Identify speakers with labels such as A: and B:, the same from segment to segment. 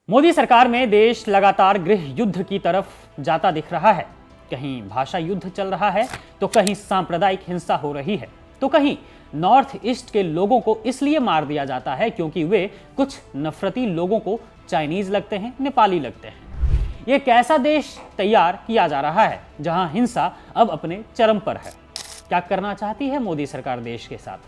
A: मोदी सरकार में देश लगातार गृह युद्ध की तरफ जाता दिख रहा है। कहीं भाषा युद्ध चल रहा है तो कहीं सांप्रदायिक हिंसा हो रही है, तो कहीं नॉर्थ ईस्ट के लोगों को इसलिए मार दिया जाता है क्योंकि वे कुछ नफरती लोगों को चाइनीज लगते हैं, नेपाली लगते हैं। ये कैसा देश तैयार किया जा रहा है जहां हिंसा अब अपने चरम पर है। क्या करना चाहती है मोदी सरकार देश के साथ?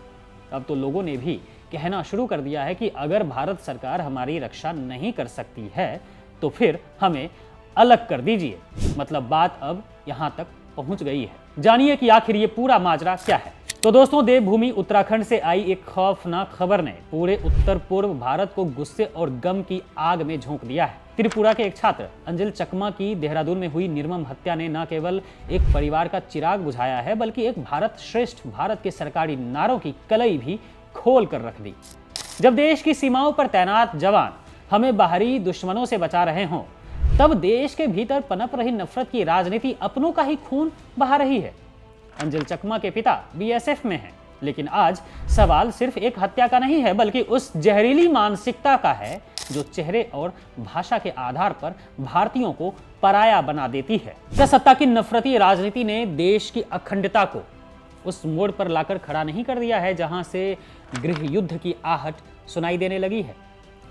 A: अब तो लोगों ने भी कहना शुरू कर दिया है कि अगर भारत सरकार हमारी रक्षा नहीं कर सकती है तो फिर हमें अलग कर दीजिए। मतलब बात अब यहां तक पहुंच गई है। जानिए कि आखिर ये पूरा माजरा क्या है। तो दोस्तों, देवभूमि उत्तराखंड से आई एक खौफनाक खबर ने पूरे उत्तर पूर्व भारत को गुस्से और गम की आग में झोंक दिया है। त्रिपुरा के एक छात्र अंजल चकमा की देहरादून में हुई निर्मम हत्या ने न केवल एक परिवार का चिराग बुझाया है बल्कि एक भारत श्रेष्ठ भारत के सरकारी नारों की कलई भी खोल कर रख दी। जब देश की सीमाओं पर तैनात जवान हमें बाहरी दुश्मनों से बचा रहे हों, तब देश के भीतर पनप रही नफरत की राजनीति अपनों का ही खून बहा रही है। अंजल चकमा के पिता बीएसएफ में हैं, लेकिन आज सवाल सिर्फ एक हत्या का नहीं है बल्कि उस जहरीली मानसिकता का है जो चेहरे और भाषा के आधार पर भारतीयों को पराया बना देती है। क्या सत्ता की नफरती राजनीति ने देश की अखंडता को उस मोड़ पर लाकर खड़ा नहीं कर दिया है जहां से गृह युद्ध की आहट सुनाई देने लगी है?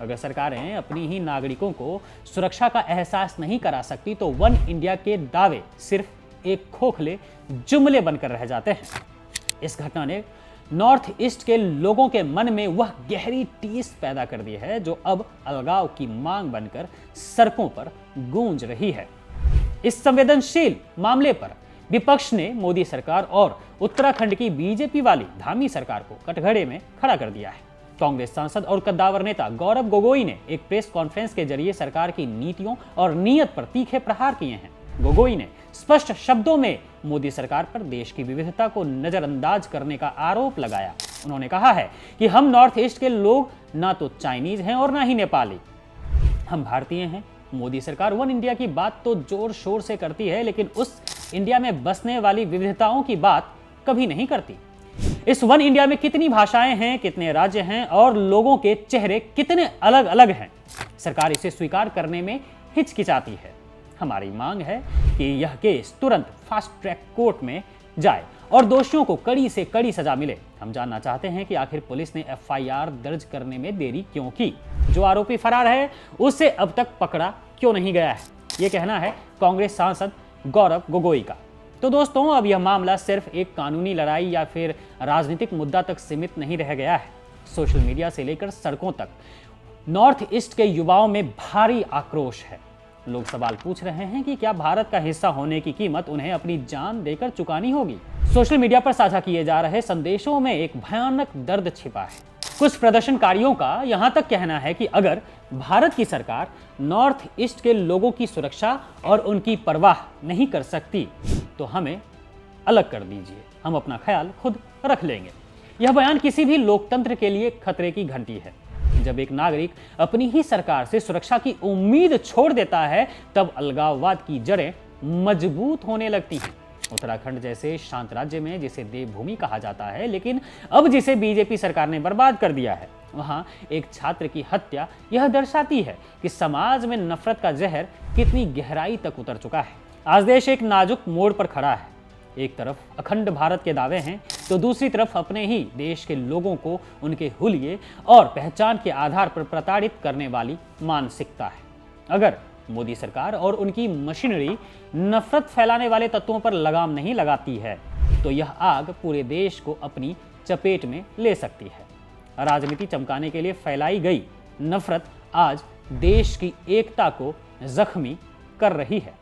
A: अगर सरकारें अपनी ही नागरिकों को सुरक्षा का एहसास नहीं करा सकती तो वन इंडिया के दावे सिर्फ एक खोखले जुमले बनकर रह जाते हैं। इस घटना ने नॉर्थ ईस्ट के लोगों के मन में वह गहरी टीस पैदा कर दी है जो अब अलगाव की मांग बनकर सड़कों पर गूंज रही है। इस संवेदनशील मामले पर विपक्ष ने मोदी सरकार और उत्तराखंड की बीजेपी वाली धामी सरकार को कटघरे में खड़ा कर दिया है। कांग्रेस सांसद और कद्दावर नेता गौरव गोगोई ने एक प्रेस कॉन्फ्रेंस के जरिए सरकार की नीतियों और नीयत पर तीखे प्रहार किए हैं। गोगोई ने स्पष्ट शब्दों में मोदी सरकार पर देश की विविधता को नजरअंदाज करने का आरोप लगाया। उन्होंने कहा है कि हम नॉर्थ ईस्ट के लोग ना तो चाइनीज हैं और ना ही नेपाली, हम भारतीय हैं। मोदी सरकार वन इंडिया की बात तो जोर शोर से करती है लेकिन उस इंडिया में बसने वाली विविधताओं की बात कभी नहीं करती। इस वन इंडिया में कितनी भाषाएं हैं, कितने राज्य हैं और लोगों के चेहरे कितने अलग अलग हैं, सरकार इसे स्वीकार करने में हिचकिचाती है। हमारी मांग है कि यह केस तुरंत फास्ट ट्रैक कोर्ट में जाए और दोषियों को कड़ी से कड़ी सजा मिले। हम जानना चाहते हैं कि आखिर पुलिस ने एफआईआर दर्ज करने में देरी क्यों की? जो आरोपी फरार है उसे अब तक पकड़ा क्यों नहीं गया है? ये कहना है कांग्रेस सांसद गौरव गोगोई का। तो दोस्तों, अब यह मामला सिर्फ एक कानूनी लड़ाई या फिर राजनीतिक मुद्दा तक सीमित नहीं रह गया है। सोशल मीडिया से लेकर सड़कों तक नॉर्थ ईस्ट के युवाओं में भारी आक्रोश है। लोग सवाल पूछ रहे हैं कि क्या भारत का हिस्सा होने की कीमत उन्हें अपनी जान देकर चुकानी होगी? सोशल मीडिया पर साझा किए जा रहे संदेशों में एक भयानक दर्द छिपा है। कुछ प्रदर्शनकारियों का यहां तक कहना है कि अगर भारत की सरकार नॉर्थ ईस्ट के लोगों की सुरक्षा और उनकी परवाह नहीं कर सकती तो हमें अलग कर दीजिए, हम अपना ख्याल खुद रख लेंगे। यह बयान किसी भी लोकतंत्र के लिए खतरे की घंटी है। जब एक नागरिक अपनी ही सरकार से सुरक्षा की उम्मीद छोड़ देता है तब अलगाववाद की जड़ें मजबूत होने लगती हैं। उत्तराखंड जैसे शांत राज्य में जिसे देवभूमि कहा जाता है लेकिन अब जिसे बीजेपी सरकार ने बर्बाद कर दिया है, वहां एक छात्र की हत्या यह दर्शाती है कि समाज में नफरत का जहर कितनी गहराई तक उतर चुका है। आज देश एक नाजुक मोड़ पर खड़ा है। एक तरफ अखंड भारत के दावे हैं तो दूसरी तरफ अपने ही देश के लोगों को उनके हुलिये और पहचान के आधार पर प्रताड़ित करने वाली मानसिकता है। अगर मोदी सरकार और उनकी मशीनरी नफरत फैलाने वाले तत्वों पर लगाम नहीं लगाती है तो यह आग पूरे देश को अपनी चपेट में ले सकती है। राजनीति चमकाने के लिए फैलाई गई नफरत आज देश की एकता को जख्मी कर रही है।